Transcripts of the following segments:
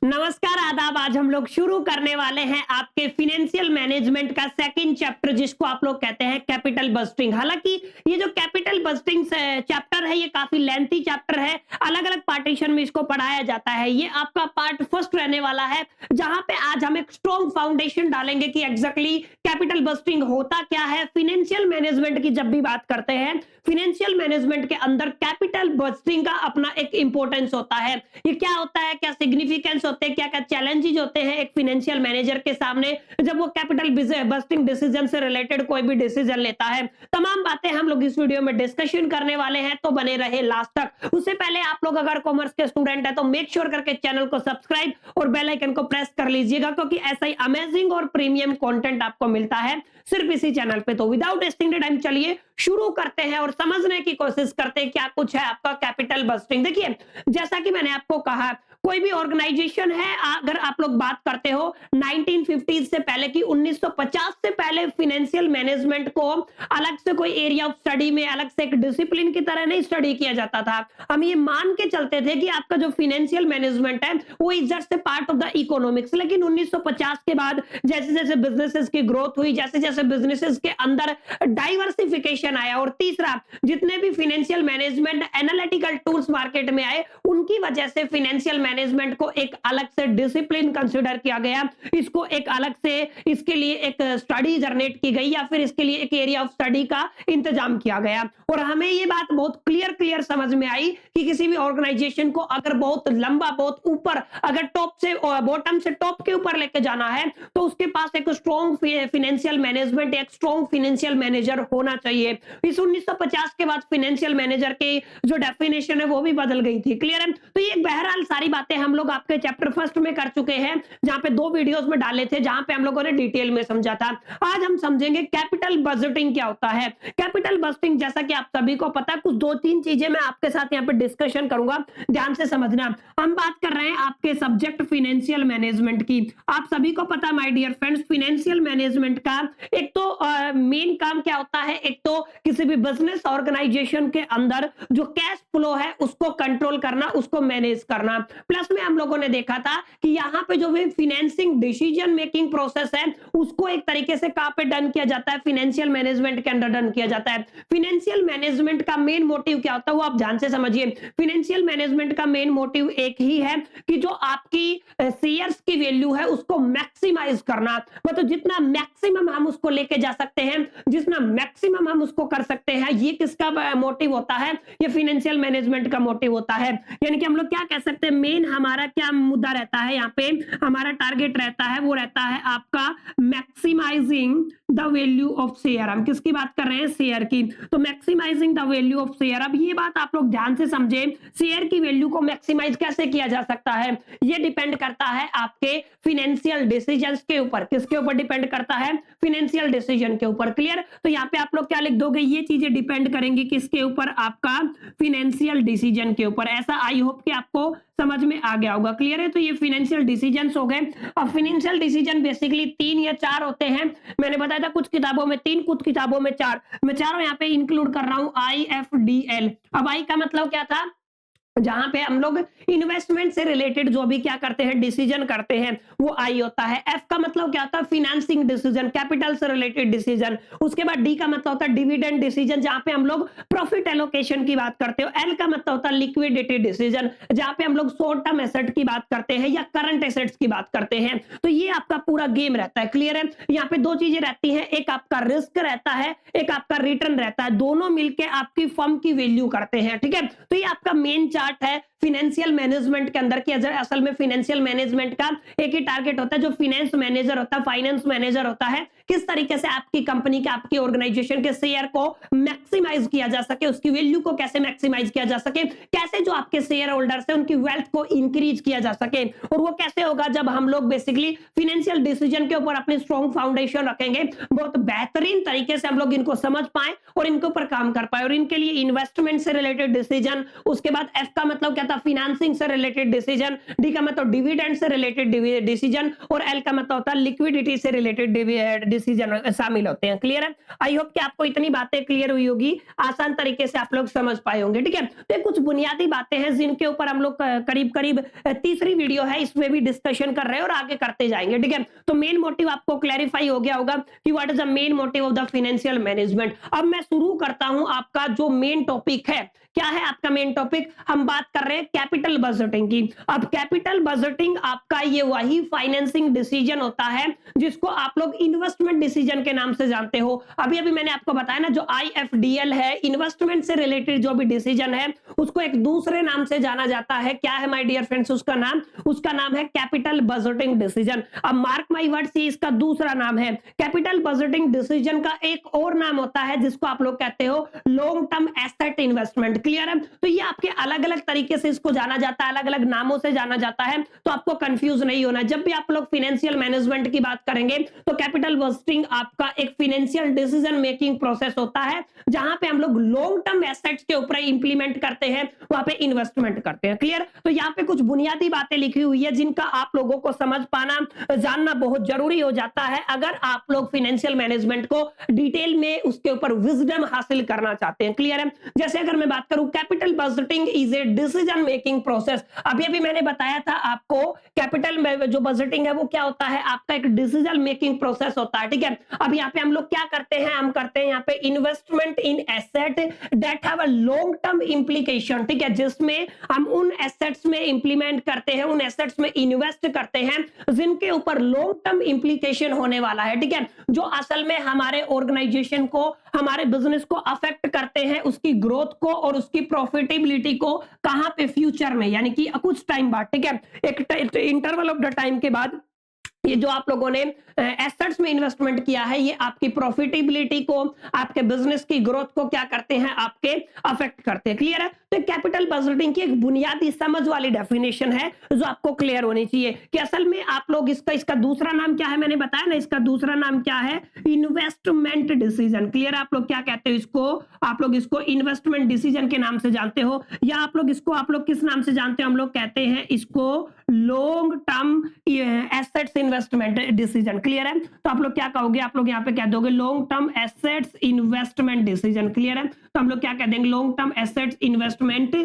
नमस्कार, आदाब। आज हम लोग शुरू करने वाले हैं आपके फाइनेंशियल मैनेजमेंट का सेकंड चैप्टर, जिसको आप लोग कहते हैं कैपिटल बस्टिंग। हालांकि ये जो कैपिटल बस्टिंग चैप्टर है, ये काफी लेंथी चैप्टर है। अलग-अलग पार्टीशन में इसको पढ़ाया जाता है। ये आपका पार्ट फर्स्ट रहने वाला है, जहां पे आज हम एक स्ट्रॉन्ग फाउंडेशन डालेंगे कि एग्जैक्टली कैपिटल बस्टिंग होता क्या है। फाइनेंशियल मैनेजमेंट की जब भी बात करते हैं, फाइनेंशियल मैनेजमेंट के अंदर कैपिटल बस्टिंग का अपना एक इंपॉर्टेंस होता है। ये क्या होता है, क्या सिग्निफिकेंस होते हैं, क्या क्या चैलेंजेस होते हैं एक फाइनेंशियल मैनेजर के सामने जब वो कैपिटल बस्टिंग डिसीजन से रिलेटेड कोई भी डिसीजन लेता है। तमाम बातें हम लोग इस वीडियो में डिस्कशन करने वाले हैं, तो बने रहे लास्ट तक। उससे पहले आप लोग अगर कॉमर्स के स्टूडेंट है तो मेक श्योर करके चैनल को सब्सक्राइब और बेल आइकन को प्रेस कर लीजिएगा, क्योंकि ऐसा ही अमेजिंग और प्रीमियम कंटेंट आपको मिलता है सिर्फ इसी चैनल पे। तो विदाउट वेस्टिंग द टाइम चलिए शुरू करते हैं और समझने की कोशिश करते हैं क्या कुछ है आपका कैपिटल बस्टिंग। देखिए, जैसा कि मैंने आपको कहा, कोई भी ऑर्गेनाइजेशन है, अगर आप लोग बात करते हो 1950 से पहले की 1950 से पहले फाइनेंशियल मैनेजमेंट को अलग से कोई एरिया ऑफ स्टडी में अलग से एक डिसिप्लिन की तरह नहीं स्टडी किया जाता था। हम ये मान के चलते थे कि आपका जो फाइनेंशियल मैनेजमेंट है वो is just a part of the economics. लेकिन 1950 के बाद जैसे जैसे बिजनेसेस की ग्रोथ हुई, जैसे जैसे बिजनेसेस के अंदर डाइवर्सिफिकेशन आया, और तीसरा जितने भी financial management analytical tools market में आए, उनकी वजह से फाइनेंशियल मैनेजमेंट को एक अलग से डिसिप्लिन कंसीडर किया गया। इसको एक अलग से इसके लिए एक स्टडी जनरेट की गई, या फिर इसके लिए एक एरिया ऑफ स्टडी का इंतजाम किया गया। और हमें ये बात बहुत क्लियर समझ में आई कि किसी भी ऑर्गेनाइजेशन को अगर बहुत लंबा, बहुत ऊपर, अगर टॉप से बॉटम से टॉप के ऊपर लेके जाना है, तो उसके पास एक स्ट्रॉन्ग फाइनेंशियल मैनेजमेंट, एक स्ट्रॉन्ग फाइनेंशियल मैनेजर होना चाहिए। इस 1950 के बाद फाइनेंशियल मैनेजर की जो डेफिनेशन है वो भी बदल गई थी। क्लियर है? तो ये बहरहाल सारी बातें हम लोग आपके चैप्टर फर्स्ट में कर चुके हैं, जहां पे 2 वीडियोस में डाले थे, जहां पे हम लोगों ने डिटेल में समझा था। आज हम समझेंगे कैपिटल बजटिंग क्या होता है। कैपिटल बजटिंग, जैसा कि आप सभी को पता है, कुछ 2-3 चीजें मैं आपके साथ यहाँ पे डिस्कशन करूंगा, ध्यान से समझना। हम बात कर रहे हैं आपके सब्जेक्ट फाइनेंशियल मैनेजमेंट की। आप सभी को पता, my dear friends, financial management का एक तो मेन काम क्या होता है, एक तो किसी भी बिजनेस ऑर्गेनाइजेशन के अंदर जो कैश फ्लो है उसको कंट्रोल करना, उसको मैनेज करना। प्लस में हम लोगों ने देखा था कि यहाँ पे जो भी फाइनेंसिंग डिसीजन मेकिंग प्रोसेस है उसको एक तरीके से कहां पे डन किया जाता है, फाइनेंशियल मैनेजमेंट के अंदर डन किया जाता है। फाइनेंशियल मैनेजमेंट का मेन मोटिव क्या होता है वो आप ध्यान से समझिए। फाइनेंशियल मैनेजमेंट का मेन मोटिव एक ही है कि जो आपकी शेयर्स की वैल्यू है उसको मैक्सिमाइज करना, मतलब जितना मैक्सिमम हम उसको लेके जा सकते हैं, जितना मैक्सिमम हम उसको कर सकते हैं, ये किसका मोटिव होता है, ये फाइनेंशियल मैनेजमेंट का मोटिव होता है। यानी कि हम लोग क्या कह सकते हैं, मेन हमारा क्या मुद्दा रहता है, यहाँ पे हमारा टारगेट रहता है, वो रहता है आपका maximising the value of share. हम किसकी बात कर रहे हैं, शेयर की। तो maximising the value of share, अब ये बात आप लोग ध्यान से समझे, शेयर की वैल्यू को मैक्सिमाइज कैसे किया जा सकता है, ये डिपेंड करता है आपके फाइनेंशियल डिसीजंस के ऊपर। किसके ऊपर डिपेंड करता है, फाइनेंशियल डिसीजन के ऊपर। क्लियर? तो यहाँ पे आप लोग क्या लिख दोगे, ये चीजें डिपेंड करेंगी किसके ऊपर, आपका फाइनेंशियल डिसीजन के ऊपर। ऐसा आई होप कि आपको समझ में आ गया होगा। क्लियर है? तो ये फाइनेंशियल डिसीजंस हो गए। अब फाइनेंशियल डिसीजन बेसिकली 3 या 4 होते हैं। मैंने बताया था कुछ किताबों में 3, कुछ किताबों में 4। मैं चारों यहाँ पे इंक्लूड कर रहा हूं, IFDL। अब आई का मतलब क्या था, जहां पे हम लोग इन्वेस्टमेंट से रिलेटेड जो भी क्या करते हैं, डिसीजन करते हैं, वो आई होता है। एफ का मतलब क्या होता है, फाइनेंसिंग डिसीजन, कैपिटल से रिलेटेड डिसीजन। उसके बाद डी का मतलब होता है डिविडेंड डिसीजन, जहां पे हम लोग प्रॉफिट एलोकेशन की बात करते हो। एल का मतलब होता है लिक्विडिटी डिसीजन, जहां पे हम लोग शॉर्ट टर्म एसेट की बात करते हैं या करंट एसेट्स की बात करते हैं। तो ये आपका पूरा गेम रहता है। क्लियर है? यहाँ पे 2 चीजें रहती है, एक आपका रिस्क रहता है, एक आपका रिटर्न रहता है। दोनों मिलकर आपकी फर्म की वैल्यू करते हैं। ठीक है? तो ये आपका मेन है फाइनेंशियल मैनेजमेंट के अंदर की। असल में फाइनेंशियल मैनेजमेंट का एक ही टारगेट होता है, जो फाइनेंस मैनेजर होता है, फाइनेंस मैनेजर होता है, किस तरीके से आपकी कंपनी के, आपकी ऑर्गेनाइजेशन के शेयर को मैक्सिमाइज किया जा सके, उसकी वैल्यू को कैसे मैक्सिमाइज किया जा सके, कैसे जो आपके शेयर होल्डर्स है उनकी वेल्थ को इंक्रीज किया जा सके। और वो कैसे होगा, जब हम लोग बेसिकली फाइनेंशियल डिसीजन के ऊपर अपनी स्ट्रॉन्ग फाउंडेशन रखेंगे, बहुत बेहतरीन तरीके से हम लोग इनको समझ पाए और इनके ऊपर काम कर पाए। और इनके लिए इन्वेस्टमेंट से रिलेटेड डिसीजन, उसके बाद एफ का मतलब क्या था फाइनेंसिंग से रिलेटेड डिसीजन, डी का मतलब डिविडेंड से रिलेटेड डिसीजन और एल का मतलब होता है लिक्विडिटी से रिलेटेड डिसीजन शामिल होते हैं। क्लियर है? आई होप कि आपको इतनी बातें क्लियर हुई होगी, आसान तरीके से आप लोग समझ पाए होंगे। ठीक है, तो ये कुछ बुनियादी बातें हैं जिनके ऊपर हम लोग करीब करीब तीसरी वीडियो है इसमें भी डिस्कशन कर रहे हैं और आगे करते जाएंगे। ठीक है, तो मेन मोटिव आपको क्लैरिफाई हो गया होगा कि what is the main motive of the financial management. अब मैं शुरू करता हूं आपका जो मेन टॉपिक है। क्या है आपका मेन टॉपिक? हम बात कर रहे हैं कैपिटल बजटिंग की। अब कैपिटल बजटिंग आपका ये वही फाइनेंसिंग डिसीजन होता है जिसको आप लोग इन्वेस्टमेंट डिसीजन के नाम से जानते हो। अभी अभी मैंने आपको बताया ना, जो IFDL है, इन्वेस्टमेंट से रिलेटेड जो भी डिसीजन है उसको एक दूसरे नाम से जाना जाता है। क्या है माय डियर फ्रेंड्स उसका नाम? उसका नाम है कैपिटल बजटिंग डिसीजन। अब मार्क माय वर्ड्स, ये इसका दूसरा नाम है। कैपिटल बजटिंग डिसीजन का एक और नाम होता है जिसको आप लोग कहते हो long term asset investment. Clear है? तो ये आपके अलग अलग तरीके से इसको जाना जाता है, अलग अलग नामों से जाना जाता है, तो आपको कंफ्यूज नहीं होना। जब भी आप लोग फाइनेंशियल मैनेजमेंट की बात करेंगे तो कैपिटल बजटिंग आपका एक फाइनेंशियल डिसीजन मेकिंग प्रोसेस होता है जहां पे हम लोग लॉन्ग टर्म एसेट्स के ऊपर इंप्लीमेंट करते हैं, वहां पे इन्वेस्टमेंट करते हैं। क्लियर? तो यहाँ पे कुछ बुनियादी बातें लिखी हुई है जिनका आप लोगों को समझ पाना, जानना बहुत जरूरी हो जाता है अगर आप लोग फाइनेंशियल मैनेजमेंट को डिटेल में उसके ऊपर विजडम हासिल करना चाहते हैं। क्लियर है? जैसे अगर मैं बात करूं, capital budgeting is a decision making process. अभी अभी मैंने बताया था आपको कैपिटल में जो बजटिंग है वो क्या होता है, आपका एक डिसीजन मेकिंग प्रोसेस होता है। ठीक है, अब यहाँ पे हम लोग क्या करते हैं, हम करते हैं यहाँ पे investment in asset that have a long term implication. ठीक है, जिसमें हम उन एसेट्स में इंप्लीमेंट करते हैं, उन एसेट्स में इन्वेस्ट करते हैं जिनके ऊपर लॉन्ग टर्म इंप्लीकेशन होने वाला है। ठीक है, जो असल में हमारे ऑर्गेनाइजेशन को, हमारे बिजनेस को अफेक्ट करते हैं, उसकी ग्रोथ को और उसकी प्रॉफिटेबिलिटी को कहां पे, फ्यूचर में, यानी कि कुछ टाइम बाद। ठीक है, एक इंटरवल ऑफ द टाइम के बाद ये जो आप लोगों ने एसेट्स में इन्वेस्टमेंट किया है ये आपकी प्रॉफिटेबिलिटी को, आपके बिजनेस की ग्रोथ को क्या करते हैं, आपके अफेक्ट करते हैं। क्लियर है? तो कैपिटल बजटिंग की एक बुनियादी समझ वाली डेफिनेशन है जो आपको क्लियर होनी चाहिए कि असल में आप लोग इसका दूसरा नाम क्या है, मैंने बताया ना, इसका दूसरा नाम क्या है, इन्वेस्टमेंट डिसीजन। क्लियर? आप लोग क्या कहते हो इसको? आप लोग इसको इन्वेस्टमेंट डिसीजन के नाम से जानते हो, या आप लोग इसको, आप लोग किस नाम से जानते हो? हम लोग कहते हैं इसको long term assets investment decision. Clear है? तो आप लोग क्या कहोगे? आप लोग यहाँ पे कह दोगे long term assets investment decision. Clear है? तो हम लोग क्या कह देंगे, long term assets investment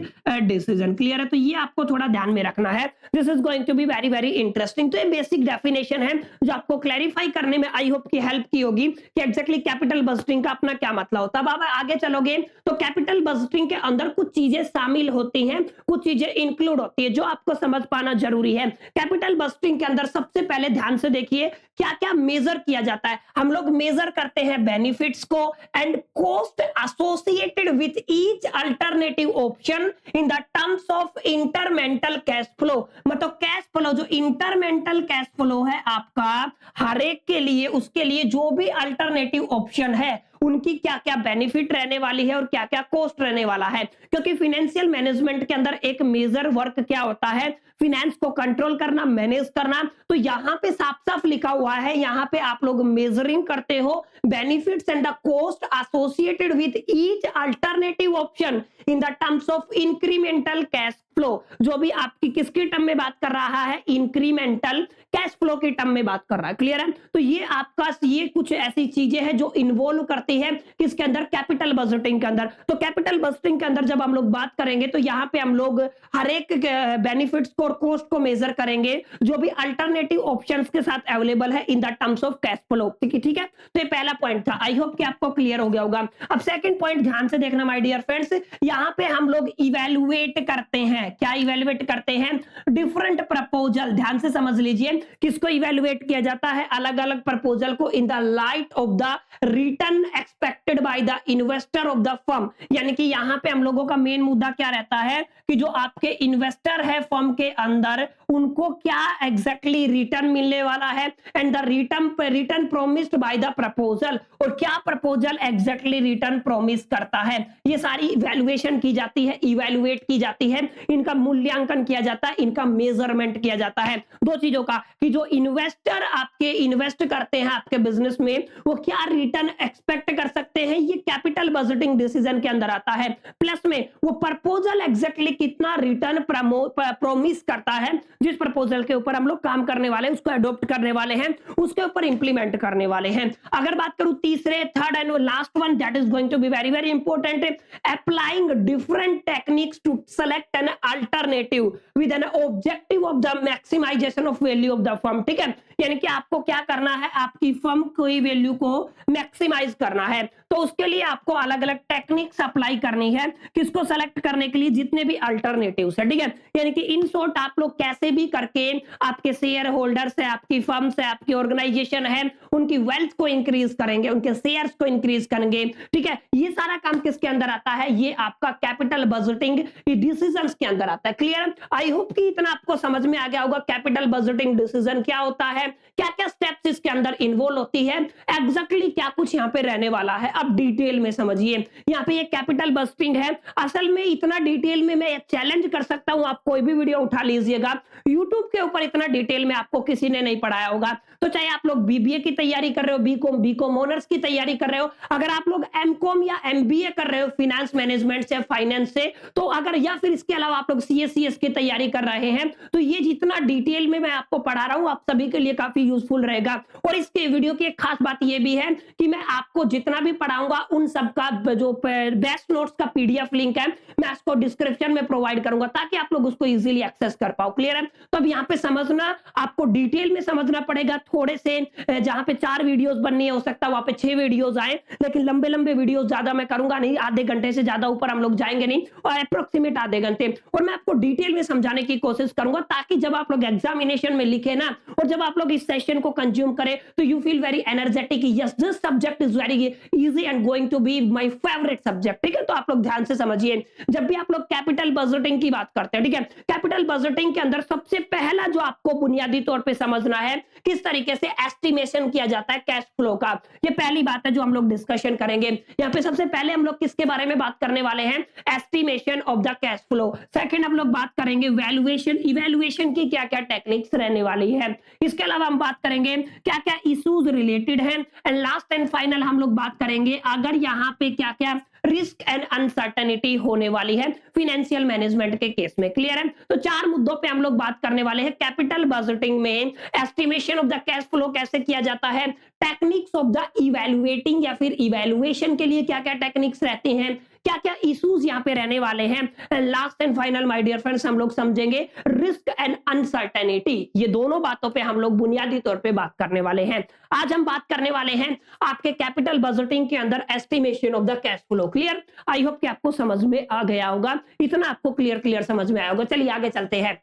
decision. Clear है? तो ये आपको थोड़ा ध्यान में रखना है, this is going to be very very interesting. तो ये बेसिक डेफिनेशन है जो आपको क्लैरिफाई करने में आई होप की हेल्प की होगी कि एग्जैक्टली कैपिटल बजटिंग का अपना क्या मतलब होता है। अब आगे चलोगे तो कैपिटल बजटिंग के अंदर कुछ चीजें शामिल होती हैं, कुछ चीजें इंक्लूड होती है जो आपको समझ पाना जरूरी है। कैपिटल बजटिंग के अंदर सबसे पहले ध्यान से देखिए क्या क्या मेजर किया जाता है। हम लोग मेजर करते हैं बेनिफिट्स को and cost associated with each alternative option in the terms of incremental cash flow. मतलब कैश फ्लो, जो इंटरमेंटल कैश फ्लो है आपका, हर एक के लिए, उसके लिए जो भी अल्टरनेटिव ऑप्शन है उनकी क्या क्या बेनिफिट रहने वाली है और क्या क्या कॉस्ट रहने वाला है। क्योंकि फाइनेंशियल मैनेजमेंट के अंदर एक मेजर वर्क क्या होता है, फिनेंस को कंट्रोल करना, मैनेज करना। तो यहां पे साफ साफ लिखा हुआ है, यहां पे आप लोग मेजरिंग करते हो benefits and the cost associated with each alternative option in the terms of incremental cash flow. जो भी आपकी किसकी टर्म में बात कर रहा है, इंक्रीमेंटल कैश फ्लो की टर्म में बात कर रहा है। क्लियर है? तो ये आपका, ये कुछ ऐसी चीजें हैं जो इन्वॉल्व करती है किसके अंदर, कैपिटल बजटिंग के अंदर। तो कैपिटल बजटिंग के अंदर जब हम लोग बात करेंगे तो यहाँ पे हम लोग हर एक बेनिफिट्स को और कॉस्ट को मेजर करेंगे जो भी अल्टरनेटिव ऑप्शंस के साथ अवेलेबल है इन the terms of cash flow. ठीक है? तो ये पहला पॉइंट था, आई होप कि आपको क्लियर हो गया होगा। अब सेकंड पॉइंट ध्यान से देखना माय डियर फ्रेंड्स, यहाँ पे हम लोग इवेल्युएट करते हैं। क्या इवेल्युएट करते हैं? Different proposal. ध्यान से समझ लीजिए किसको इवेल्युएट किया जाता है, अलग अलग प्रपोजल को, in the light of the return expected by the investor of the firm. यानी कि यहां पे हम लोगों का मेन मुद्दा क्या रहता है कि जो आपके इन्वेस्टर है फर्म के अंदर, उनको क्या एग्जैक्टली रिटर्न मिलने वाला है and the return promised by the proposal, और क्या प्रपोजल एग्जैक्टली रिटर्न प्रोमिस करता है। ये सारी इवैल्यूएशन की जाती है, इवैल्यूएट की जाती है, इनका मूल्यांकन किया जाता है, इनका मेजरमेंट किया जाता है। दो चीजों का कि जो इन्वेस्टर आपके इन्वेस्ट करते हैं आपके बिजनेस में वो क्या रिटर्न एक्सपेक्ट कर सकते हैं, ये कैपिटल बजटिंग डिसीजन के अंदर आता है। प्लस में वो प्रपोजल एग्जैक्टली कितना रिटर्न प्रोमिस करता है, जिस प्रपोजल के ऊपर हम लोग काम करने वाले हैं, उसको अडॉप्ट करने वाले हैं, उसके ऊपर इंप्लीमेंट करने वाले हैं। अगर बात करूं तीसरे, third and last one, that is going to be very very important, applying different techniques to select an alternative with an objective of the maximization of value of the firm. ठीक है, यानी कि आपको क्या करना है, आपकी फर्म की वैल्यू को मैक्सिमाइज करना है, तो उसके लिए आपको अलग अलग टेक्निक्स अप्लाई करनी है, किसको सेलेक्ट करने के लिए, जितने भी अल्टरनेटिव्स है। ठीक है, यानी कि इन शॉर्ट आप लोग कैसे भी करके आपके शेयर होल्डर्स है, आपकी फर्म से, आपकी ऑर्गेनाइजेशन है, उनकी वेल्थ को इंक्रीज करेंगे, उनके शेयर्स को इंक्रीज करेंगे। ठीक है, ये सारा काम किसके अंदर आता है, ये आपका कैपिटल बजटिंग डिसीजंस के अंदर आता है। क्लियर, आई होप कि इतना आपको समझ में आ गया होगा कैपिटल बजटिंग डिसीजन क्या होता है, क्या क्या स्टेप्स इसके अंदर इन्वॉल्व होती है, एग्जैक्टली क्या कुछ यहाँ पे रहने वाला है। अब डिटेल में समझिए, यहाँ पे ये कैपिटल बजटिंग है। असल में इतना डिटेल में मैं चैलेंज कर सकता हूं, आप कोई भी वीडियो उठा लीजिएगा, यूट्यूब के ऊपर इतना डिटेल में आपको किसी ने नहीं पढ़ाया होगा। तो चाहे आप लोग बीबीए की तैयारी कर रहे हो, बीकॉम ऑनर्स की तैयारी कर रहे हो, अगर आप लोग एमकॉम या एमबीए कर रहे हो फिनेंस मैनेजमेंट से, फाइनेंस से, तो अगर या फिर इसके अलावा आप लोग सीएस की तैयारी कर रहे हैं, तो ये जितना डिटेल में मैं आपको पढ़ा रहा हूं आप सभी के लिए काफी यूजफुल रहेगा। और इसके वीडियो की एक खास बात यह भी है कि मैं आपको जितना भी पढ़ाऊंगा उन सबका जो बेस्ट नोट्स का पीडीएफ लिंक है मैं इसको डिस्क्रिप्शन में प्रोवाइड करूंगा, ताकि आप लोग उसको इजीली एक्सेस कर पाओ। क्लियर है, तो अब यहाँ पे समझना, आपको डिटेल में समझना पड़ेगा। थोड़े से जहां पे 4 वीडियोस बननी है, हो सकता है वहां पे 6 वीडियोस आए, लेकिन लंबे लंबे वीडियोस ज्यादा मैं करूंगा नहीं, आधे घंटे से ज्यादा ऊपर हम लोग जाएंगे नहीं, और अप्रोक्सीमेट आधे घंटे, और मैं आपको डिटेल में समझाने की कोशिश करूंगा, ताकि जब आप लोग एग्जामिनेशन में लिखे ना, और जब आप लोग इस सेशन को कंज्यूम करें, तो you feel very energetic, yes this subject is very easy and going to be my favourite subject. ठीक है, तो आप लोग ध्यान से समझिए, जब भी आप लोग कैपिटल बजटिंग की बात करते हैं, ठीक है, कैपिटल बजटिंग के अंदर सबसे पहला जो आपको बुनियादी तौर पे समझना है, किस तरीके से एस्टिमेशन किया जाता है कैश फ्लो का, ये पहली बात है जो हम लोग डिस्कशन करेंगे। यहाँ पे सबसे पहले हम लोग किसके बारे में बात करने वाले हैं, estimation of the cash flow. Second हम लोग बात करेंगे वैल्यूएशन, इवैल्यूएशन की क्या क्या टेक्निक्स रहने वाली है। इसके अलावा हम बात करेंगे क्या क्या इश्यूज रिलेटेड है, एंड लास्ट एंड फाइनल हम लोग बात करेंगे अगर यहाँ पे क्या क्या रिस्क एंड अनसर्टेनिटी होने वाली है फाइनेंशियल मैनेजमेंट के केस में। क्लियर है, तो 4 मुद्दों पे हम लोग बात करने वाले हैं। कैपिटल बजटिंग में estimation of the cash flow कैसे किया जाता है, टेक्निक्स ऑफ द इवैल्यूएटिंग या फिर इवैल्यूएशन के लिए क्या क्या टेक्निक्स रहते हैं, क्या क्या इश्यूज यहाँ पे रहने वाले हैं, last and final my dear friends हम लोग समझेंगे रिस्क एंड अनसर्टेनिटी। ये दोनों बातों पे हम लोग बुनियादी तौर पे बात करने वाले हैं। आज हम बात करने वाले हैं आपके कैपिटल बजटिंग के अंदर estimation of the cash flow. Clear, I hope कि आपको समझ में आ गया होगा, इतना आपको क्लियर समझ में आया होगा। चलिए आगे चलते हैं।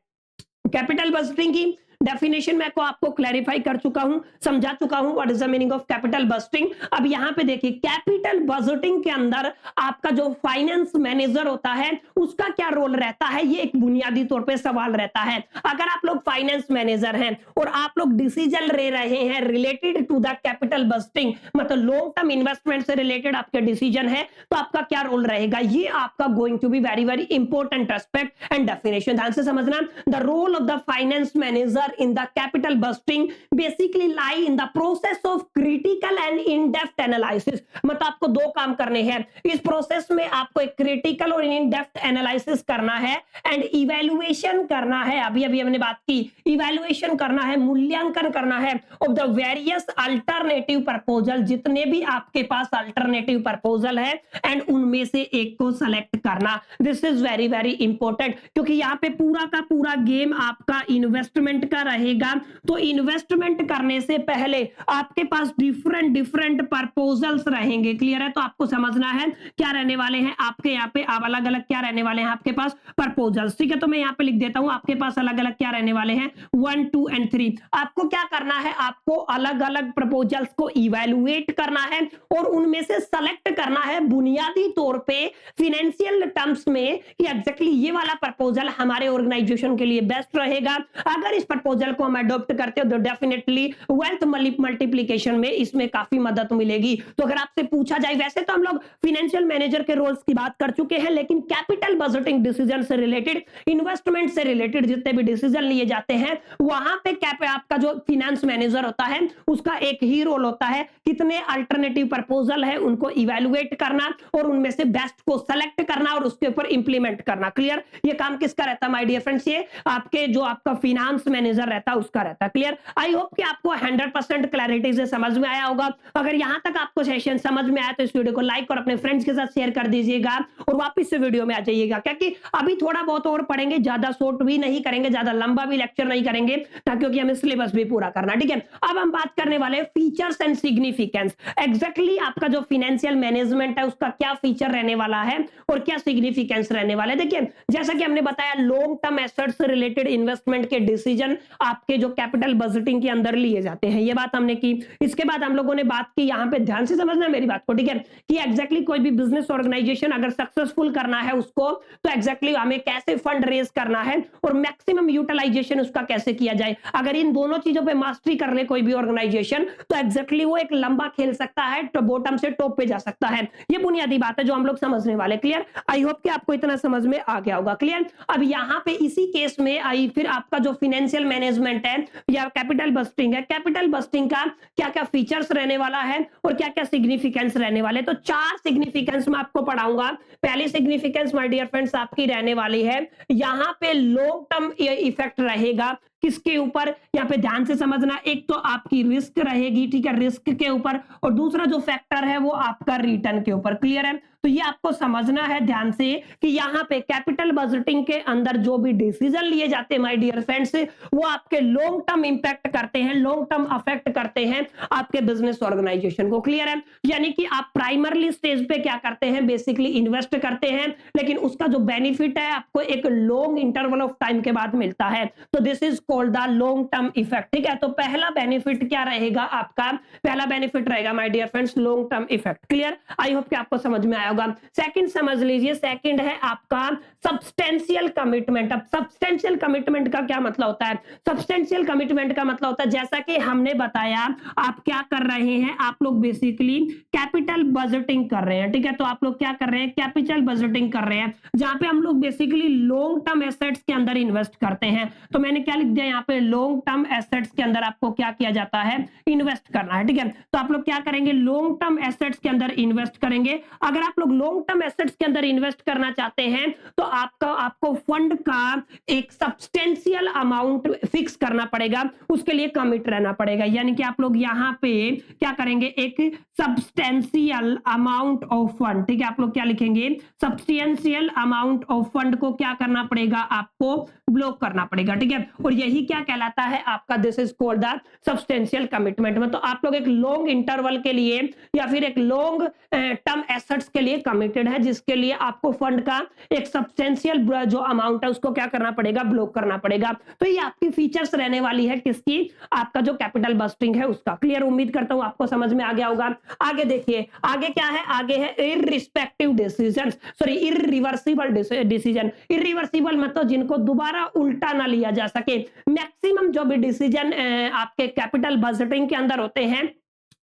कैपिटल बजटिंग की डेफिनेशन मैं को आपको क्लैरिफाई कर चुका हूं, समझा चुका हूं what is the meaning of capital budgeting. अब यहां पे देखिए कैपिटल बजटिंग के अंदर आपका जो फाइनेंस मैनेजर होता है उसका क्या रोल रहता है, ये एक बुनियादी तौर पे सवाल रहता है। अगर आप लोग फाइनेंस मैनेजर हैं और आप लोग डिसीजन ले रहे हैं related to the capital budgeting, मतलब लॉन्ग टर्म इन्वेस्टमेंट से रिलेटेड आपके डिसीजन है, तो आपका क्या रोल रहेगा, ये आपका going to be very very important aspect and definition. ध्यान से समझना, the role of the finance manager in the capital busting basically lie in the process of critical and in-depth analysis। मतलब आपको 2 काम करने हैं इस प्रोसेस में, आपको एक क्रिटिकल और इन डेप्थ एनालिसिस करना है एंड इवैल्यूएशन करना है। अभी हमने बात की, इवैल्यूएशन करना है, मूल्यांकन करना है of the various alternative proposal, जितने भी आपके पास अल्टरनेटिव प्रपोजल है, एंड उनमें से एक को सेलेक्ट करना। This is very very important, क्योंकि यहाँ पे पूरा का पूरा गेम आपका इन्वेस्टमेंट का रहेगा। तो इन्वेस्टमेंट करने से पहले आपके पास डिफरेंट प्रपोजल्स रहेंगे। क्लियर है, तो आपको समझना है क्या रहने वाले हैं आपके यहाँ पे, आप अलग अलग क्या रहने वाले हैं आपके पास प्रपोजल्स। ठीक है, तो मैं यहाँ पे लिख देता हूं आपके पास अलग अलग क्या रहने वाले हैं 1, 2 एंड 3। आपको क्या करना है, आपको अलग अलग प्रपोजल्स को इवैल्यूएट करना है और उनमें से सेलेक्ट करना है बुनियादी तौर पे फाइनेंशियल टर्म्स में कि एग्जैक्टली ये वाला प्रपोजल हमारे ऑर्गेनाइजेशन के लिए बेस्ट रहेगा। अगर इस प्रपोजल को हम अडॉप्ट करते हो तो डेफिनेटली वेल्थ मल्टीप्लिकेशन में इसमें काफी मदद मिलेगी। तो अगर आपसे पूछा जाए, वैसे तो हम लोग फाइनेंशियल मैनेजर के रोल्स की बात कर चुके हैं, लेकिन कैपिटल बजटिंग डिसीजन से रिलेटेड, इन्वेस्टमेंट से रिलेटेड जितने भी डिसीजन लिए जाते हैं, वहां पे आपका जो फाइनेंस मैनेजर होता है उसका एक ही रोल होता है, कितने अल्टरनेटिव प्रपोजल है उनको इवैल्यूएट करना और उनमें से बेस्ट को सेलेक्ट करना और उसके ऊपर इंप्लीमेंट करना। क्लियर? ये काम किसका रहता है माय डियर फ्रेंड्स? ये आपके जो आपका फाइनेंस मैनेजर रहता है उसका रहता है। क्लियर? आई होप कि आपको 100% क्लैरिटी से समझ में आया होगा। अगर यहां तक आपको सेशन समझ में आया तो इस वीडियो को लाइक और अपने फ्रेंड्स के साथ शेयर कर दीजिएगा और वापस से वीडियो में आ जाइएगा, क्योंकि अभी थोड़ा बहुत और पढ़ेंगे, ज्यादा शॉर्ट भी नहीं करेंगे, ज्यादा लंबा भी लेक्चर नहीं करेंगे, क्योंकि हमें सिलेबस भी पूरा करना। ठीक है, अब हम बात करने वाले फीचर्स एंड सिग्निफिकेंस। एग्जैक्टली आपका जो फाइनेंशियल मैनेजमेंट है उसका क्या फीचर रहने वाला है और क्या सिग्निफिकेंस रहने वाला है। देखिए, जैसा कि हमने बताया, लॉन्ग टर्म एसेट्स से रिलेटेड इन्वेस्टमेंट के डिसीजन आपके जो कैपिटल बजटिंग के अंदर लिए जाते हैं, ये बात हमने की। इसके बाद हम लोगों ने बात की, यहां पे ध्यान से समझना मेरी बात को, ठीक है, कि एग्जैक्टली कोई भी बिजनेस ऑर्गेनाइजेशन अगर सक्सेसफुल करना है उसको, तो एग्जैक्टली हमें कैसे फंड रेज करना है और मैक्सिमम यूटिलाइजेशन उसका कैसे किया जाए। अगर इन दोनों चीजों पे मास्टरी कर ले कोई भी ऑर्गेनाइजेशन, तो एग्जैक्टली वो एक लंबा खेल सकता है, तो बॉटम से टॉप पे जा सकता है। ये बुनियादी बात है जो हम लोग समझने वाले। क्लियर? आई होप कि आपको इतना समझ में आ गया होगा। क्लियर? अब यहां पे इसी केस में आई फिर आपका जो फाइनेंशियल मैनेजमेंट है या कैपिटल बस्टिंग है, कैपिटल बस्टिंग का क्या क्या फीचर्स रहने वाला है और क्या क्या सिग्निफिकेंस रहने वाले। तो 4 सिग्निफिकेंस मैं आपको पढ़ाऊंगा। पहली सिग्निफिकेंस माय डियर फ्रेंड्स आपकी रहने वाली है, यहां पे लॉन्ग टर्म इफेक्ट रहेगा किसके ऊपर, यहाँ पे ध्यान से समझना। एक तो आपकी रिस्क रहेगी, ठीक है, रिस्क के ऊपर, और दूसरा जो फैक्टर है वो आपका रिटर्न के ऊपर। क्लियर है? तो ये आपको समझना है ध्यान से कि यहाँ पे कैपिटल बजटिंग के अंदर जो भी डिसीजन लिए जाते हैं माय डियर फ्रेंड्स, वो आपके लॉन्ग टर्म इंपैक्ट करते हैं, लॉन्ग टर्म अफेक्ट करते हैं आपके बिजनेस ऑर्गेनाइजेशन को। क्लियर है? यानी कि आप प्राइमरली स्टेज पे क्या करते हैं, बेसिकली इन्वेस्ट करते हैं, लेकिन उसका जो बेनिफिट है आपको एक लॉन्ग इंटरवल ऑफ टाइम के बाद मिलता है। तो this is called the long term effect. ठीक है, तो पहला बेनिफिट क्या रहेगा आपका, पहला बेनिफिट रहेगा my dear friends long term effect. Clear? I hope कि आपको समझ में आया होगा। सेकंड समझ लीजिए, सेकंड है आपका सब्सटेंशियल कमिटमेंट। अब सब्सटेंशियल कमिटमेंट का क्या मतलब होता है? सब्सटेंशियल कमिटमेंट का मतलब होता है, जैसा कि हमने बताया, आप क्या कर रहे हैं, आप लोग बेसिकली कैपिटल बजटिंग कर रहे हैं। ठीक है, तो आप लोग क्या कर रहे हैं, कैपिटल बजटिंग कर रहे हैं, जहां पे हम लोग बेसिकली लॉन्ग टर्म एसेट्स के अंदर इन्वेस्ट करते हैं। तो मैंने क्या लिख दिया यहाँ पे, लॉन्ग टर्म एसेट्स के अंदर आपको क्या किया जाता है, इन्वेस्ट करना है। ठीक है, तो आप लोग क्या करेंगे, लॉन्ग टर्म एसेट्स के अंदर इन्वेस्ट करेंगे। अगर आप लोग लॉन्ग टर्म एसेट्स के अंदर इन्वेस्ट करना चाहते हैं तो आपको फंड का एक सब्सटेंशियल अमाउंट फिक्स करना पड़ेगा, उसके लिए कमिट रहना पड़ेगा। यानी कि आप लोग यहाँ पे क्या करेंगे, एक सब्सटेंशियल अमाउंट ऑफ फंड, ठीक है, आप लोग क्या लिखेंगे, सब्सटेंशियल अमाउंट ऑफ फंड को क्या करना पड़ेगा, आपको ब्लॉक करना पड़ेगा। ठीक है, और यही क्या कहलाता है आपका, this is called the substantial commitment. में तो आप लोग एक लॉन्ग इंटरवल के लिए या फिर एक लॉन्ग टर्म एसेट्स के लिए कमिटेड है, जिसके लिए आपको फंड का एक सब्सटेंशियल जो अमाउंट है उसको क्या करना पड़ेगा, ब्लॉक करना पड़ेगा। तो ये आपकी फीचर्स रहने वाली है किसकी, आपका जो कैपिटल बस्टिंग है उसका। क्लियर? उम्मीद करता हूं आपको समझ में आ गया होगा। आगे देखिए, आगे क्या है, आगे है irrespective decision, sorry irreversible decision. Irreversible मतलब जिनको दोबारा उल्टा ना लिया जा सके। मैक्सिमम जो भी डिसीजन आपके कैपिटल बजटिंग के अंदर होते हैं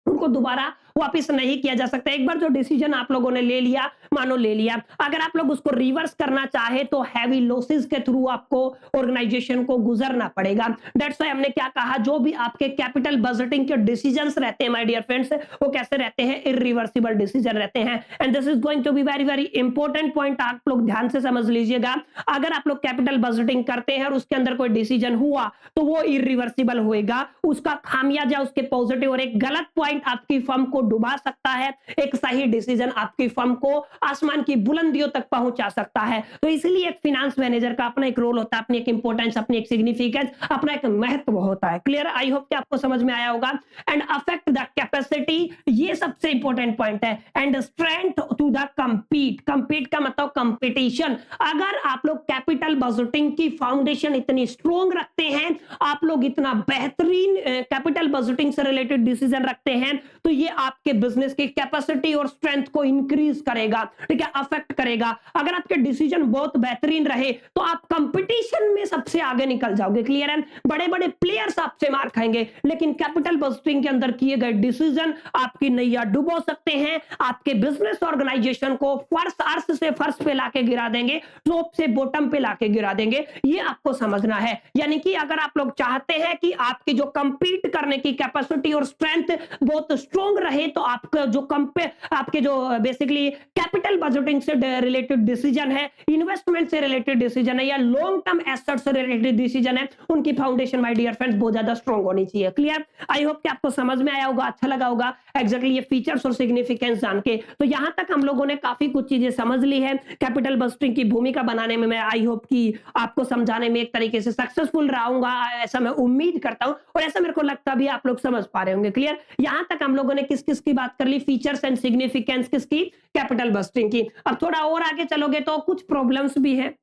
उनको दोबारा वापस नहीं किया जा सकता। एक बार जो डिसीजन आप लोगों ने ले लिया, मानो ले लिया, अगर आप लोग उसको रिवर्स करना चाहे तो हैवी लॉसेस के थ्रू आपको ऑर्गेनाइजेशन को गुजरना पड़ेगा। दैट्स व्हाई हमने क्या कहा, जो भी आपके कैपिटल बजटिंग के डिसीजंस रहते हैं माय डियर फ्रेंड्स, वो कैसे रहते हैं, इररिवर्सिबल डिसीजन रहते हैं। And this is going to be very very important point, आप लोग ध्यान से समझ लीजिएगा। अगर आप लोग कैपिटल बजटिंग करते हैं और उसके अंदर कोई डिसीजन हुआ तो वो इररिवर्सिबल होएगा, उसका खामियाजा, उसके पॉजिटिव और एक गलत पॉइंट आपकी फर्म को डुबा सकता है, एक सही डिसीजन आपकी फर्म को आसमान की बुलंदियों तक पहुंचा सकता है। तो इसलिए एक फाइनेंस मैनेजर का अपना एक रोल होता है, अपनी एक इंपॉर्टेंस, अपनी एक सिग्निफिकेंस, अपना एक महत्व होता है। क्लियर? आई होप कि आपको समझ में आया होगा। एंड अफेक्ट द कैपेसिटी, ये सबसे इंपॉर्टेंट पॉइंट है। And strength to the compete, compete का मतलब कंपटीशन। अगर आप लोग कैपिटल बजटिंग की फाउंडेशन इतनी स्ट्रॉन्ग रखते हैं, आप लोग इतना बेहतरीन कैपिटल बजटिंग से रिलेटेड डिसीजन रखते हैं, तो ये आप आपके बिजनेस की कैपेसिटी और स्ट्रेंथ को इंक्रीज करेगा, ठीक है, अफेक्ट करेगा। अगर आपके डिसीजन बहुत बेहतरीन रहे तो आप कंपटीशन में सबसे आगे निकल जाओगे। क्लियर है? बड़े बड़े प्लेयर्स आपसे मार खाएंगे, लेकिन कैपिटल बस्टिंग के अंदर किए गए डिसीजन आपकी नैया डुबो सकते हैं, आपके बिजनेस ऑर्गेनाइजेशन को अर्श से फर्श पे लाके गिरा देंगे, टॉप से बॉटम पे लाके गिरा देंगे। ये आपको समझना है। यानी कि अगर आप लोग चाहते हैं कि आपकी जो कंपीट करने की कैपेसिटी और स्ट्रेंथ बहुत स्ट्रॉन्ग रहे, तो आपके जो बेसिकली कैपिटल बजटिंग से रिलेटेड डिसीजन है, इन्वेस्टमेंट से रिलेटेड डिसीजन है, या लॉन्ग टर्म एसेट से रिलेटेड डिसीजन है, उनकी फाउंडेशन माय डियर फ्रेंड्स बहुत ज्यादा स्ट्रॉन्ग होनी चाहिए। क्लियर? आई होप कि आपको समझ में आया होगा, अच्छा लगा होगा एग्जैक्टली ये फीचर्स और सिग्निफिकेंस जान के। तो यहां तक हम लोगों ने काफी कुछ चीजें समझ ली है। कैपिटल बस्टिंग की भूमिका बनाने में मैं आई होप कि आपको समझाने में एक तरीके से सक्सेसफुल रहूंगा, ऐसा मैं उम्मीद करता हूं, और ऐसा मेरे को लगता भी आप लोग समझ पा रहे होंगे। क्लियर? यहां तक हम लोगों ने किस किस की बात कर ली, फीचर्स एंड सिग्निफिकेंस किसकी, कैपिटल बस्टिंग की। अब थोड़ा और आगे चलोगे तो कुछ प्रॉब्लम्स भी है,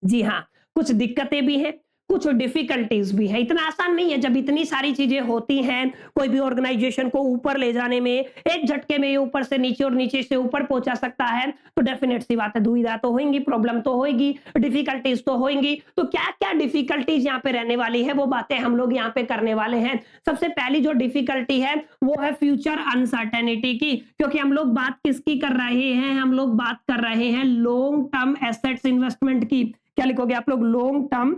जी हाँ, कुछ दिक्कतें भी हैं, कुछ डिफिकल्टीज भी है। इतना आसान नहीं है। जब इतनी सारी चीजें होती हैं कोई भी ऑर्गेनाइजेशन को ऊपर ले जाने में, एक झटके में ये ऊपर से नीचे और नीचे से ऊपर पहुंचा सकता है, तो डेफिनेट सी बात है, दुविधा तो होंगी, प्रॉब्लम तो होगी, डिफिकल्टीज तो होंगी। तो क्या क्या डिफिकल्टीज यहाँ पे रहने वाली है, वो बातें हम लोग यहाँ पे करने वाले हैं। सबसे पहली जो डिफिकल्टी है वो है फ्यूचर अनसर्टेनिटी की, क्योंकि हम लोग बात किसकी कर रहे हैं, हम लोग बात कर रहे हैं लॉन्ग टर्म एसेट्स इन्वेस्टमेंट की। क्या लिखोगे आप लोग, लॉन्ग टर्म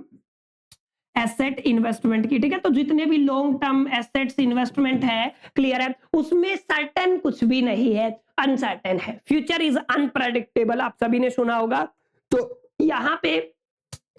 एसेट इन्वेस्टमेंट की, ठीक है। तो जितने भी लॉन्ग टर्म एसेट्स इन्वेस्टमेंट है, क्लियर है, उसमें सर्टेन कुछ भी नहीं है, अनसर्टेन है। फ्यूचर इज अनप्रेडिक्टेबल, आप सभी ने सुना होगा। तो यहां पे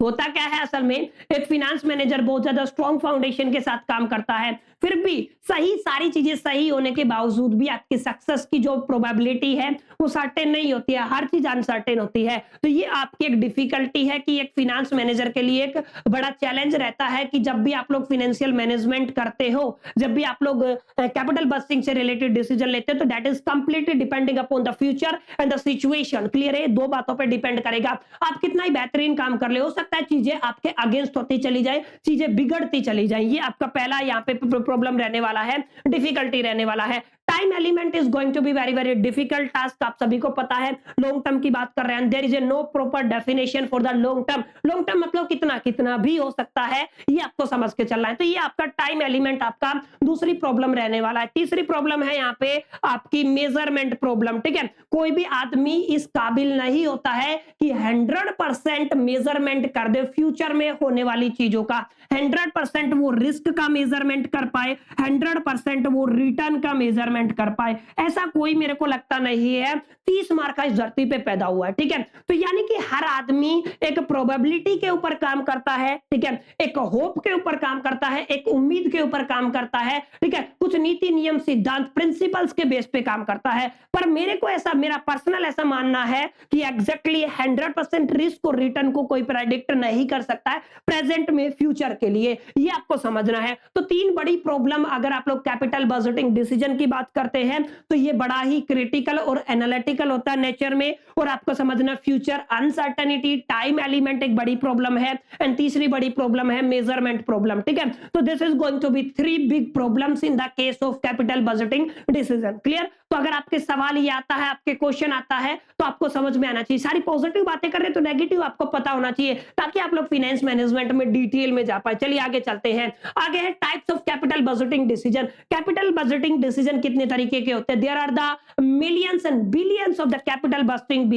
होता क्या है, असल में एक फिनेंस मैनेजर बहुत ज्यादा स्ट्रॉन्ग फाउंडेशन के साथ काम करता है, फिर भी सही सारी चीजें सही होने के बावजूद भी आपकी सक्सेस की जो प्रोबेबिलिटी है वो सर्टेन नहीं होती है, हर चीज अनसर्टेन होती है। तो ये आपकी एक डिफिकल्टी है कि एक फिनेंस मैनेजर के लिए एक बड़ा चैलेंज रहता है कि जब भी आप लोग फाइनेंशियल मैनेजमेंट करते हो, जब भी आप लोग कैपिटल बस्टिंग से रिलेटेड डिसीजन लेते हो, तो that is completely depending upon the future and the situation. Clear है? दो बातों पर डिपेंड करेगा। आप कितना ही बेहतरीन काम कर ले, हो सकता है चीजें आपके अगेंस्ट होती चली जाए, चीजें बिगड़ती चली जाए। ये आपका पहला यहाँ पे प्रॉब्लम रहने वाला है, डिफिकल्टी रहने वाला है। Time element is going to be very very difficult task, आप सभी को पता है। लॉन्ग टर्म की बात कर रहे हैं, there is a no proper definition for the long term. Long term मतलब कितना कितना भी हो सकता है, ये आपको समझ के चलना है। तो ये आपका टाइम एलिमेंट आपका दूसरी प्रॉब्लम रहने वाला है। तीसरी प्रॉब्लम है यहाँ पे आपकी मेजरमेंट प्रॉब्लम, ठीक है। कोई भी आदमी इस काबिल नहीं होता है कि 100% मेजरमेंट कर दे फ्यूचर में होने वाली चीजों का, 100% वो रिस्क का मेजरमेंट कर पाए, 100% वो रिटर्न का मेजरमेंट कर पाए, ऐसा कोई मेरे को लगता नहीं है 30 मार्क का इस धरती पे पैदा हुआ है, ठीक है। तो यानी कि हर आदमी एक प्रोबेबिलिटी के ऊपर काम करता है, ठीक है, एक होप के ऊपर काम करता है, एक उम्मीद के ऊपर काम करता है, ठीक है, कुछ नीति नियम सिद्धांत प्रिंसिपल्स के बेस पे काम करता है। पर मेरे को ऐसा, मेरा पर्सनल ऐसा मानना है कि एग्जैक्टली 100% रिस्क और रिटर्न को कोई प्रेडिक्ट नहीं कर सकता है प्रेजेंट में, फ्यूचर के लिए, ये आपको समझना है। तो तीन बड़ी प्रॉब्लम अगर आप लोग कैपिटल बजटिंग डिसीजन की बात करते हैं तो ये बड़ा ही क्रिटिकल और एनालिटिकल होता है नेचर में, और आपको समझना फ्यूचर अनसर्टेनिटी, टाइम एलिमेंट एक बड़ी प्रॉब्लम है, एंड तीसरी बड़ी प्रॉब्लम है मेजरमेंट प्रॉब्लम, ठीक है। तो this is going to be 3 big problems in the case of capital budgeting decision. Clear? तो अगर आपके सवाल ये आता है, आपके क्वेश्चन आता है, तो आपको समझ में आना चाहिए। सारी पॉजिटिव बातें कर रहे हैं तो नेगेटिव आपको पता होना चाहिए, ताकि आप लोग फाइनेंस मैनेजमेंट में डिटेल में जा पाए। चलिए आगे चलते हैं। आगे है types of capital budgeting decision. Capital budgeting decision कितने तरीके के होते हैं? There are the millions and billions of the capital budgeting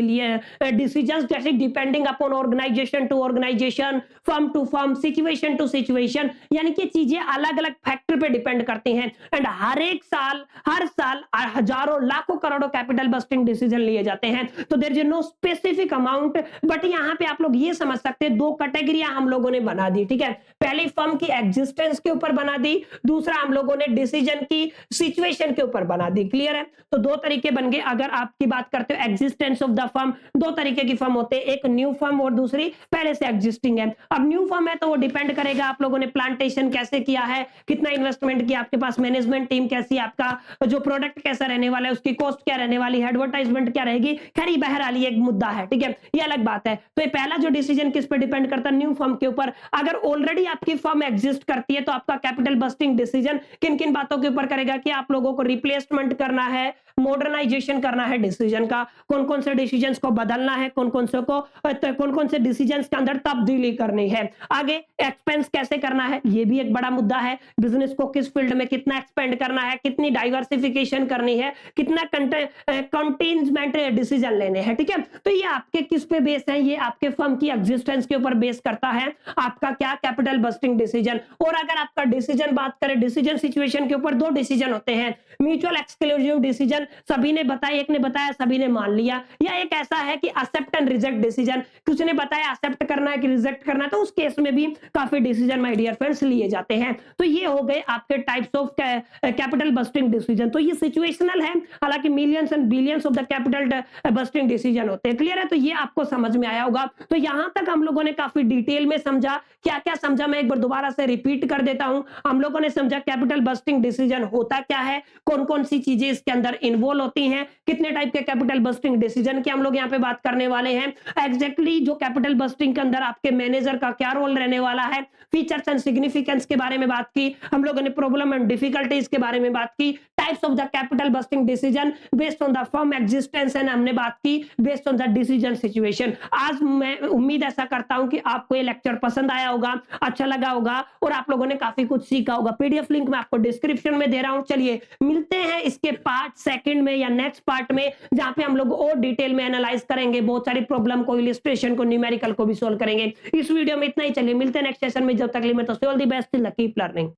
decisions, जैसे depending upon organization to organization, firm to firm, situation to situation, यानी कि चीजें अलग अलग फैक्टर पे डिपेंड करती हैं। एंड हर साल हजारों लाखों करोड़ों कैपिटल बस्टिंग डिसीजन लिए जाते हैं। तो there is no specific amount, but यहां पे आप लोग ये समझ सकते हैं दो कैटेगरियां हम लोगों ने बना दी, ठीक है। पहली फर्म की एग्जिस्टेंस के ऊपर बना दी, दूसरा हम लोगों ने डिसीजन की सिचुएशन के ऊपर बना दी। क्लियर है? तो दो तरीके बन गए। अगर आपकी बात करते हो एग्जिस्टेंस ऑफ द फर्म, दो तरीके की फर्म होते हैं, एक न्यू फर्म और दूसरी पहले से एग्जिस्टिंग है। अब न्यू फर्म है तो वो डिपेंड करेगा आप लोगों ने प्लांटेशन कैसे किया है, कितना इन्वेस्टमेंट किया, आपके पास मैनेजमेंट टीम कैसी है, आपका जो प्रोडक्ट कैसा रहने वाला है, उसकी कॉस्ट क्या रहने वाली है, एडवर्टाइजमेंट क्या रहेगी, खैर ये बहरहाल ये एक मुद्दा है, ठीक है, ये अलग बात है। तो ये पहला जो डिसीजन किस पे डिपेंड करता है, न्यू फर्म के ऊपर। अगर ऑलरेडी आपकी फर्म एग्जिस्ट करती है तो आपका कैपिटल बस्टिंग डिसीजन किन किन बातों के ऊपर करेगा कि आप लोगों को रिप्लेसमेंट करना है, मॉडर्नाइजेशन करना है डिसीजन का, कौन कौन से डिसीजंस को बदलना है, कौन कौन से डिसीजंस के अंदर तब्दीली करनी है, आगे एक्सपेंस कैसे करना है, ये भी एक बड़ा मुद्दा है, बिजनेस को किस फील्ड में कितना एक्सपेंड करना है, कितनी डाइवर्सिफिकेशन करनी है, कितना कंटेनमेंट डिसीजन लेने हैं, ठीक है। तो ये आपके किस पे बेस है, ये आपके फर्म की एग्जिस्टेंस के ऊपर बेस करता है आपका क्या कैपिटल बस्टिंग डिसीजन। और अगर आपका डिसीजन बात करें, डिसीजन सिचुएशन के ऊपर दो डिसीजन होते हैं, म्यूचुअल एक्सक्लूसिव डिसीजन, सभी ने बताया, एक ने बताया सभी ने मान लिया, या एक ऐसा है कि एक्सेप्ट एंड रिजेक्ट डिसीजन, किसी ने बताया एक्सेप्ट करना है कि रिजेक्ट करना है, तो उस केस में भी काफी डिसीजन माय डियर फ्रेंड्स लिए जाते हैं। तो ये हो गए आपके types of capital budgeting decision. तो ये सिचुएशनल है, हालांकि millions and billions of the capital budgeting decision होते हैं। क्लियर है, तो ये आपको समझ में आया होगा। तो यहां तक हम लोगों ने काफी डिटेल में समझा, क्या क्या समझा मैं एक बार दोबारा से रिपीट कर देता हूं। हम लोगों ने समझा कैपिटल बस्टिंग डिसीजन होता क्या है, कौन कौन सी चीजें इसके अंदर इन्वॉल्व होती हैं, कितने टाइप के कैपिटल बस्टिंग डिसीजन की हम लोग यहाँ पे बात करने वाले हैं, एग्जैक्टली जो कैपिटल बस्टिंग के अंदर आपके मैनेजर का क्या रोल रहने वाला है, फीचर्स एंड सिग्निफिकेंस के बारे में बात की हम लोगों ने, प्रॉब्लम एंड डिफिकल्टीज के बारे में बात की, types of the capital budgeting decision based on the firm existence, and हमने बात की based on the decision situation. आज मैं उम्मीद ऐसा करता हूं कि आपको ये लेक्चर पसंद आया होगा, अच्छा लगा होगा और आप लोगों ने काफी कुछ सीखा होगा। पीडीएफ लिंक मैं आपको डिस्क्रिप्शन में दे रहा हूं। चलिए मिलते हैं इसके पार्ट सेकंड में या नेक्स्ट पार्ट में, जहां पे हम लोग और डिटेल में एनालाइज करेंगे, बहुत सारी प्रॉब्लम को, इलस्ट्रेशन को, न्यूमेरिकल को भी सोल्व करेंगे। इस वीडियो में इतना ही, चलिए मिलते हैं नेक्स्ट सेशन में। जब तक के लिए मैं तो all the best, keep learning.